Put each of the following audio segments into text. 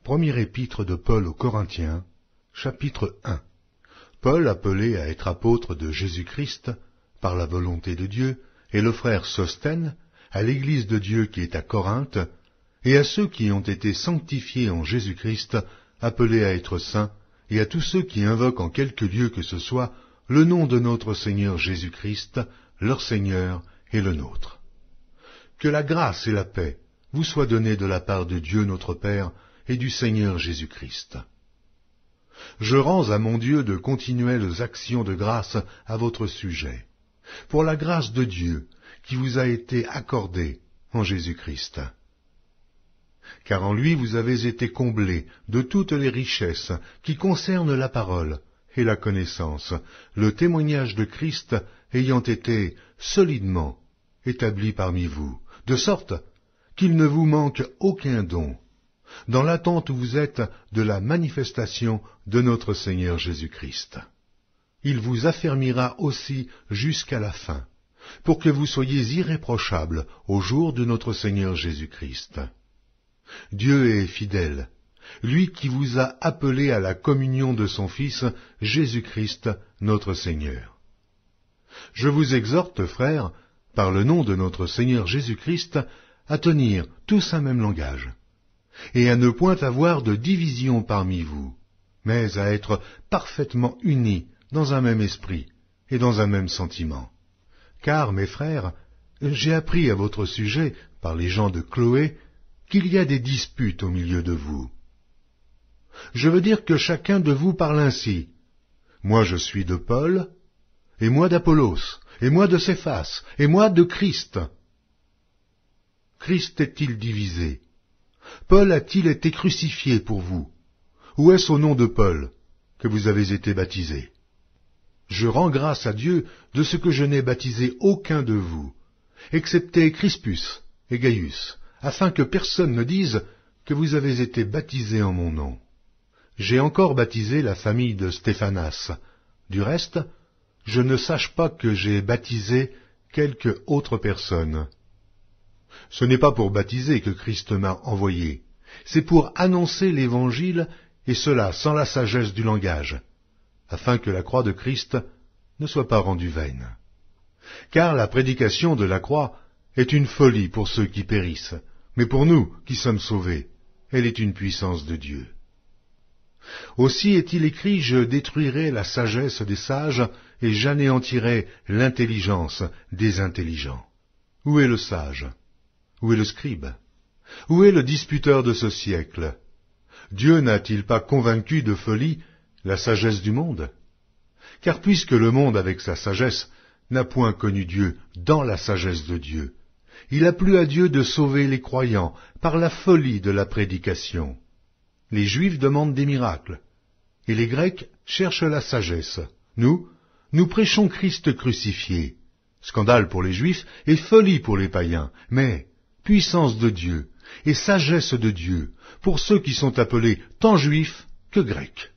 Première épître de Paul aux Corinthiens, chapitre 1. Paul, appelé à être apôtre de Jésus-Christ, par la volonté de Dieu, et le frère Sosthène, à l'Église de Dieu qui est à Corinthe, et à ceux qui ont été sanctifiés en Jésus-Christ, appelés à être saints, et à tous ceux qui invoquent en quelque lieu que ce soit le nom de notre Seigneur Jésus-Christ, leur Seigneur et le nôtre. Que la grâce et la paix vous soient données de la part de Dieu notre Père et du Seigneur Jésus-Christ. Je rends à mon Dieu de continuelles actions de grâce à votre sujet, pour la grâce de Dieu qui vous a été accordée en Jésus-Christ. Car en lui vous avez été comblés de toutes les richesses qui concernent la parole et la connaissance, le témoignage de Christ ayant été solidement établi parmi vous, de sorte qu'il ne vous manque aucun don, dans l'attente où vous êtes de la manifestation de notre Seigneur Jésus-Christ. Il vous affermira aussi jusqu'à la fin, pour que vous soyez irréprochables au jour de notre Seigneur Jésus-Christ. Dieu est fidèle, lui qui vous a appelés à la communion de son Fils, Jésus-Christ, notre Seigneur. Je vous exhorte, frères, par le nom de notre Seigneur Jésus-Christ, à tenir tous un même langage, et à ne point avoir de division parmi vous, mais à être parfaitement unis dans un même esprit et dans un même sentiment. Car, mes frères, j'ai appris à votre sujet, par les gens de Chloé, qu'il y a des disputes au milieu de vous. Je veux dire que chacun de vous parle ainsi. Moi je suis de Paul, et moi d'Apollos, et moi de Céphas, et moi de Christ. Christ est-il divisé? Paul a-t-il été crucifié pour vous? Ou est-ce au nom de Paul que vous avez été baptisés? Je rends grâce à Dieu de ce que je n'ai baptisé aucun de vous, excepté Crispus et Gaius, afin que personne ne dise que vous avez été baptisés en mon nom. J'ai encore baptisé la famille de Stéphanas. Du reste, je ne sache pas que j'ai baptisé quelque autre personne. Ce n'est pas pour baptiser que Christ m'a envoyé, c'est pour annoncer l'Évangile, et cela sans la sagesse du langage, afin que la croix de Christ ne soit pas rendue vaine. Car la prédication de la croix est une folie pour ceux qui périssent, mais pour nous qui sommes sauvés, elle est une puissance de Dieu. Aussi est-il écrit, je détruirai la sagesse des sages, et j'anéantirai l'intelligence des intelligents. Où est le sage? Où est le scribe? Où est le disputeur de ce siècle? Dieu n'a-t-il pas convaincu de folie la sagesse du monde? Car puisque le monde avec sa sagesse n'a point connu Dieu dans la sagesse de Dieu, il a plu à Dieu de sauver les croyants par la folie de la prédication. Les Juifs demandent des miracles, et les Grecs cherchent la sagesse. Nous prêchons Christ crucifié. Scandale pour les Juifs et folie pour les païens, mais puissance de Dieu et sagesse de Dieu pour ceux qui sont appelés tant Juifs que Grecs.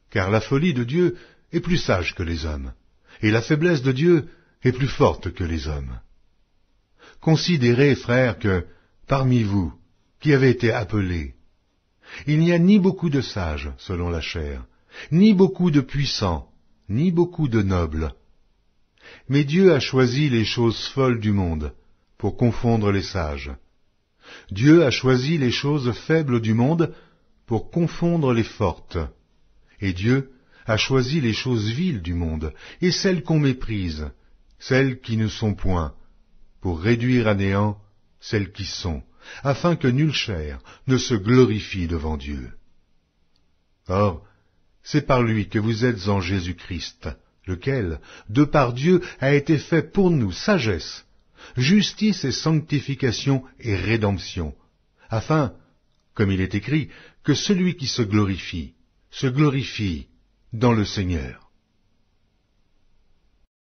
Car la folie de Dieu est plus sage que les hommes, et la faiblesse de Dieu est plus forte que les hommes. Considérez, frères, que, parmi vous, qui avez été appelés, il n'y a ni beaucoup de sages, selon la chair, ni beaucoup de puissants, ni beaucoup de nobles. Mais Dieu a choisi les choses folles du monde, pour confondre les sages. Dieu a choisi les choses faibles du monde, pour confondre les fortes. Et Dieu a choisi les choses viles du monde, et celles qu'on méprise, celles qui ne sont point, pour réduire à néant celles qui sont, afin que nulle chair ne se glorifie devant Dieu. Or, c'est par lui que vous êtes en Jésus-Christ, lequel, de par Dieu, a été fait pour nous sagesse, justice et sanctification et rédemption, afin, comme il est écrit, que celui qui se glorifie dans le Seigneur.